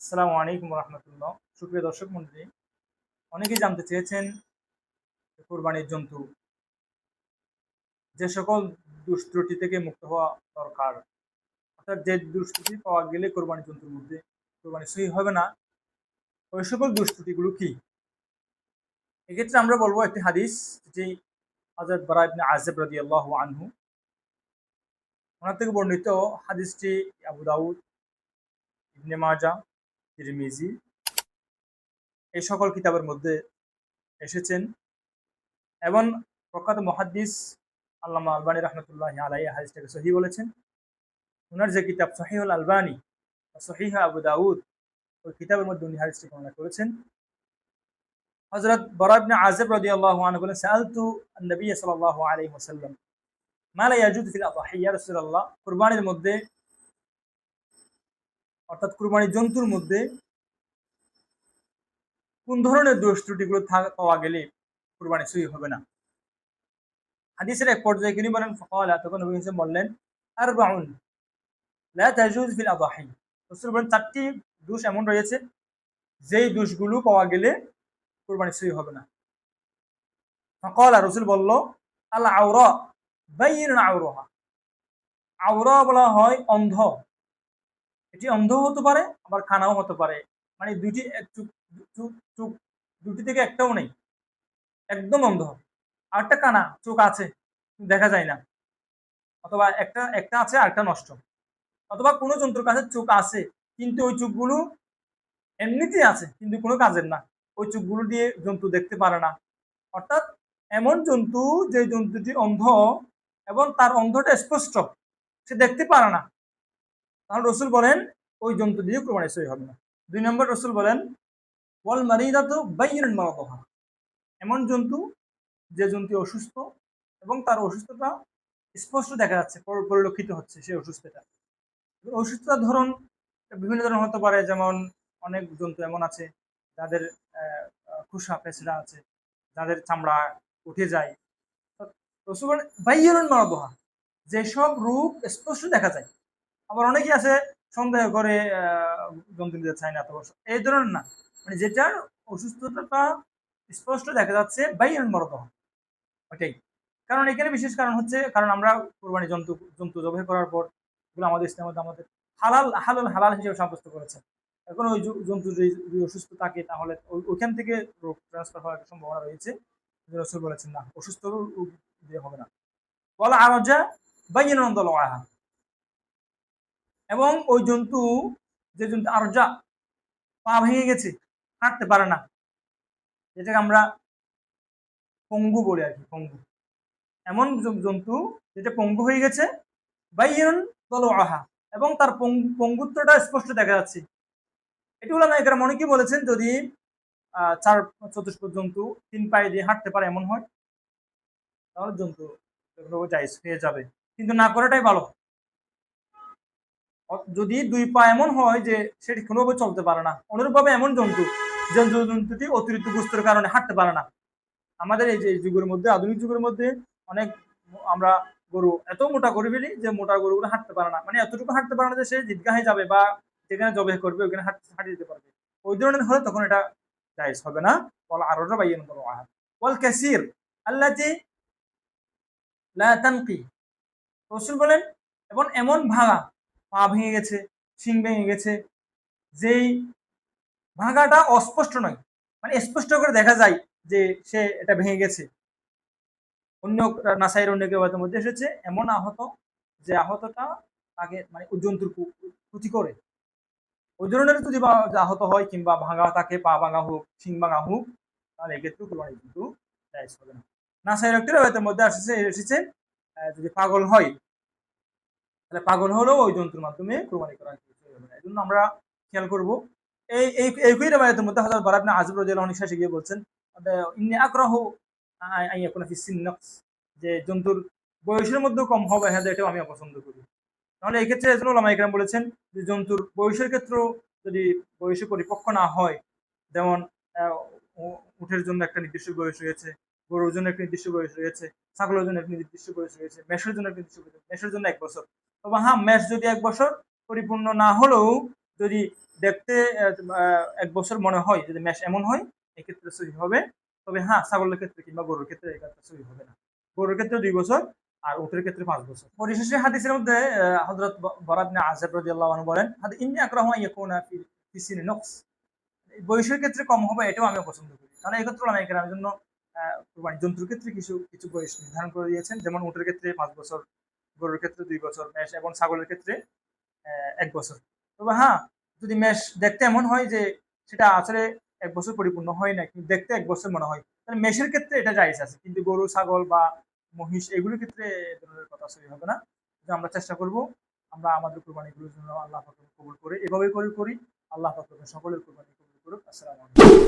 আসসালামু আলাইকুম রহমতুল্লাহ। সুপ্রিয় দর্শক মন্ডলী, অনেকেই জানতে চেয়েছেন কোরবানির জন্তু যে সকল দুষ্ত্রুটি থেকে মুক্ত হওয়া দরকার, অর্থাৎ যে দুষ্ত্রুটি পাওয়া গেলে কোরবানির জন্তুর মধ্যে কোরবানি সহি হবে না, ওই সকল দুষ্ত্রুটিগুলো কি। এক্ষেত্রে আমরা বলবো একটি হাদিস, যেটি হযরত বারা ইবনে আযিব রাদিয়াল্লাহু আনহু ওনার থেকে বর্ণিত। হাদিসটি আবু দাউদ, ইবনে মাজাহ, তিরমিজি এই সকল কিতাবের মধ্যে এসেছেন এবং প্রখ্যাত মুহাদ্দিস আল্লামা আলবানী রহমতুল্লাহি আলাইহি হাদিসটাকে সহিহ বলেছেন। ওনার যে কিতাব সহিহুল আলবানী, সহিহ আবু দাউদ, ওই কিতাবের মধ্যে উনি হাদিসটি বর্ণনা করেছেন। হযরত বারা ইবনে আযিব রাদিয়াল্লাহু আনহু বলেন, সাআলতু আন-নবী সাল্লাল্লাহু আলাইহি ওয়াসাল্লাম মা লা ইয়াজুযু ফিল আযহি ইয়া রাসূলুল্লাহ, কুরবানির মধ্যে অর্থাৎ কুরবানির জন্তুর মধ্যে কোন ধরনের দোষ ত্রুটিগুলো পাওয়া গেলে কুরবানি সহি হবে না। হাদিসের এক পর্যায়ে তিনি বলেন, ফাকালা, তখন নবী সাল্লাল্লাহু আলাইহি ওয়াসাল্লাম বললেন, আরবাউন লা তাজুজ ফিল আযহি। রাসূল বলেন, চারটি দোষ এমন রয়েছে যেই দোষগুলো পাওয়া গেলে কুরবানি সহি হবে না। ফাকালা, রাসূল বলল, আল আওরা বাইয়িন আওরাহা। আওরা বলা হয় অন্ধ। এটি অন্ধ হতে পারে, আবার কানাও হতে পারে, মানে দুটি চোখ চোখ চোখ দুটি থেকে একটাও নেই, একদম অন্ধ। আরেকটা কানা, চোখ আছে দেখা যায় না, অথবা একটা একটা আছে আরেকটা নষ্ট, অথবা কোনো জন্তুর কাছে চোখ আছে কিন্তু ওই চোখগুলো এমনিতেই আছে কিন্তু কোনো কাজের না, ওই চোখগুলো দিয়ে জন্তু দেখতে পারে না। অর্থাৎ এমন জন্তু যে জন্তুটি অন্ধ এবং তার অন্ধটা স্পষ্ট, সে দেখতে পারে না, তাহলে রসুল বলেন ওই জন্তু দিয়ে কোরবানি সহি হবে না। ২ নম্বর, রসুল বলেন, ওয়াল মারিদাতু বাইয়িনুন মারাদুহা। এমন জন্তু যে জন্তু অসুস্থ এবং তার অসুস্থতা স্পষ্ট দেখা যাচ্ছে, পরিলক্ষিত হচ্ছে সেই অসুস্থতা। অসুস্থতার ধরন বিভিন্ন ধরনের হতে পারে, যেমন অনেক জন্তু এমন আছে যাদের খোসা পেঁচড়া আছে, যাদের চামড়া উঠে যায়। রসুল বলেন বাইয়িনুন মারাদুহা, যেসব রূপ স্পষ্ট দেখা যায়। আবার অনেকেই আছে সন্দেহ করে জন্তু নিতে চায় না, তো এই ধরনের না, মানে যেটার অসুস্থতাটা স্পষ্ট দেখা যাচ্ছে বাইয়িনুন মারাদুহা, ওটাই। কারণ এখানে বিশেষ কারণ হচ্ছে, কারণ আমরা কোরবানি জন্তু জন্তু জবাই করার পর এগুলো আমাদের ইসলামের মধ্যে আমাদের হালাল হিসেবে সাব্যস্ত করেছে। এখন ওই জন্তু যদি অসুস্থ থাকে তাহলে ওইখান থেকে রোগ ট্রান্সফার হওয়ার একটা সম্ভাবনা রয়েছে। রাসূল বলেছেন না, অসুস্থ রোগ দিয়ে হবে না। বলা আরজা বাইয়িনুন দালাওয়াহা, এবং ওই জন্তু, যে জন্তু আরজা, পা ভেঙে গেছে, হাঁটতে পারে না, যেটাকে আমরা পঙ্গু বলি আর কি, পঙ্গু। এমন জন্তু যেটা পঙ্গু হয়ে গেছে, বাইয়িনুন দালাওয়াহা, এবং তার পঙ্গুত্বটা স্পষ্ট দেখা যাচ্ছে। এটি উলামা ইকরাম অনেকেই বলেছেন, যদি চার চতুষ্পদ জন্তু ৩ পায়ে দিয়ে হাঁটতে পারে এমন হয়, তাহলে জন্তু জায়েজ হয়ে যাবে, কিন্তু না করাটাই ভালো। যদি ২ পা এমন হয় যে সেটি কোনোভাবে চলতে পারে না, অনুরূপভাবে এমন জন্তু যে জন্তুটি অতিরিক্ত গোস্তের কারণে হাঁটতে পারে না। আমাদের এই যে যুগের মধ্যে, আধুনিক যুগের মধ্যে অনেক আমরা গরু এত মোটা করে ফেলি যে মোটা গরুগুলো হাঁটতে পারে না, মানে এতটুকু হাঁটতে পারে না যে সে ঈদগাহে যাবে বা যেখানে জবাই করবে ওখানে হাঁটে যেতে পারবে। ওই ধরনের হলে তখন এটা জায়েজ হবে না। ওয়াল আরজা বাইয়িনুন দালাওয়াহা ওয়াল কাসীর আল্লাতী লা তানকি। রাসূল বলেন, এবং এমন ভাঙা, পা ভেঙে গেছে, শিং ভেঙে গেছে, যেই ভাঙাটা অস্পষ্ট নয়, মানে স্পষ্ট করে দেখা যায় যে সে এটা ভেঙে গেছে। অন্য নাসাইয়ের অন্য কেউ মধ্যে এসেছে এমন আহত, যে আহতটা তাকে মানে জন্তুর ক্ষতি করে, ওই ধরনের যদি আহত হয় কিংবা ভাঙা থাকে, পা ভাঙা হোক, শিং ভাঙা হোক, তাহলে এক্ষেত্রে কোরবানি কিন্তু জায়েজ হবে না। নাসাইয়ের একটি রওয়ায়াতের মধ্যে এসেছে যদি পাগল হয়, তাহলে পাগল হলেও ওই জন্তুর মাধ্যমে কোরবানি করা হবে না। এই জন্য আমরা খেয়াল করবো। একই রওয়ায়াতের মধ্যে হযরত বারা ইবনে আযিব রাদিয়াল্লাহু আনহু শেষে গিয়ে বলছেন, ইন্নী আকরাহু আন ইয়াকুনা ফি সিন নাকস, যে জন্তুর বয়সের মধ্যেও কম হবে, হ্যাঁ এটাও আমি অপছন্দ করি। তাহলে এই ক্ষেত্রে এজন্য উলামা ইকরাম বলেছেন যে জন্তুর বয়সের ক্ষেত্রেও যদি বয়সে পরিপক্ক না হয়, যেমন উটের জন্য একটা নির্দিষ্ট বয়স রয়েছে, গরুর জন্য একটা নির্দিষ্ট বয়স রয়েছে, ছাগলের জন্য একটা নির্দিষ্ট বয়স রয়েছে, মেষের জন্য একটা নির্দিষ্ট বয়স, মেষের জন্য ১ বছর। তবে হ্যাঁ, মেষ যদি ১ বছর পরিপূর্ণ না হলেও যদি দেখতে 1 বছর মনে হয়, যদি মেষ এমন হয় এক্ষেত্রে সহি হবে। তবে হ্যাঁ, ছাগলের ক্ষেত্রে কিংবা গরুর ক্ষেত্রে এই কাজটা সহি হবে না। গরুর ক্ষেত্রে 2 বছর আর উটের ক্ষেত্রে 5 বছর। পরিশেষে হাদিসের মধ্যে হযরত বারা ইবনে আযিব রাদিয়াল্লাহু আনহু বলেন, ইন্নী আকরাহু আন ইয়াকুনা ফি সিনি নকস। বয়সের ক্ষেত্রে কম হবে এটাও আমি পছন্দ করি। কারণ এই ক্ষেত্রে উলামায়ে কেরামের জন্য কুরবানি জন্তুর ক্ষেত্রে কিছু বয়স নির্ধারণ করে দিয়েছেন। যেমন উটের ক্ষেত্রে 5 বছর, গরুর ক্ষেত্রে 2 বছর, মেষ এবং ছাগলের ক্ষেত্রে 1 বছর। তবে হ্যাঁ, যদি মেষ দেখতে এমন হয় যে সেটা আসলে 1 বছর পরিপূর্ণ হয় না, কিন্তু দেখতে 1 বছর মনে হয়, তাহলে মেষের ক্ষেত্রে এটা জায়েজ আছে। কিন্তু গরু, ছাগল বা মহিষ এগুলোর ক্ষেত্রে এ ধরনের কথা সহি হবে না। যে আমরা চেষ্টা করব আমরা আমাদের কুরবানিগুলোর জন্য আল্লাহ পাক কবুল করে এভাবে করি। আল্লাহ পাক সকলের কুরবানি কবুল করুক। আসসালামু আলাইকুম।